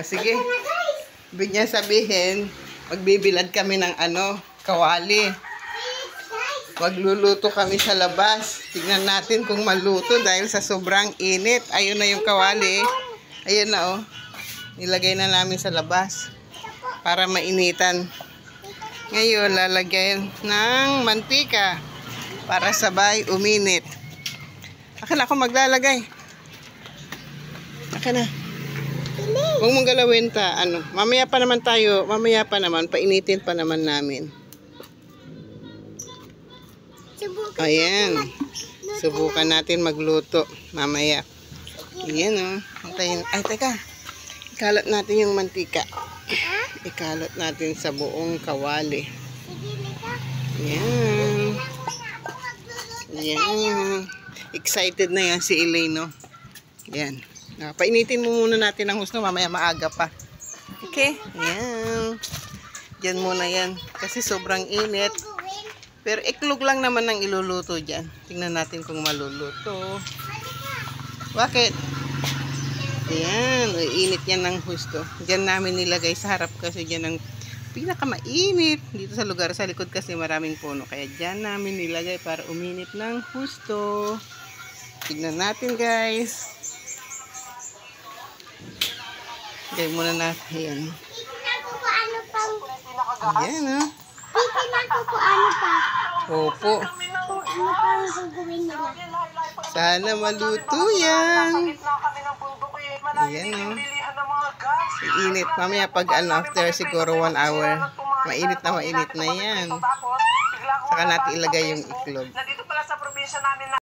sige. Ibig niya sabihin, magbibilad kami ng kawali. Magluluto kami sa labas. Tignan natin kung maluto dahil sa sobrang init. Ayun na yung kawali. Ayun na oh. Nilagay na namin sa labas para mainitan. Ngayon, lalagyan ng mantika para sabay uminit. Akin ako maglalagay. Akin na. Huwag mong galawin ta. Mamaya pa naman, painitin pa naman namin. Ayan. Subukan natin magluto mamaya. Ayan o. Ay, teka. Ikalot natin yung mantika. Ikalot natin sa buong kawali. Ayan. Ayan. Excited na yan si Elaine, no? Ayan. Painitin mo muna natin ng husto. Mamaya maaga pa. Okay? Ayan. Diyan muna yan. Kasi sobrang init. Pero iklog lang naman ang iluluto dyan. Tingnan natin kung maluluto. Bakit? Ayan. Init yan ng husto. Diyan namin nilagay sa harap kasi dyan ang pinakamainit. Dito sa lugar. Sa likod kasi maraming puno. Kaya dyan namin nilagay para uminit ng husto. Tingnan natin guys. Gawin muna natin. Ayan. Ayan o. Titignan ko kung ano pa. Opo. Kung ano pa ang gagawin nila. Sana maluto yan. Ayan o. Init. Mamaya pag after siguro 1 hour, mainit na yan. Saka natin ilagay yung iklog.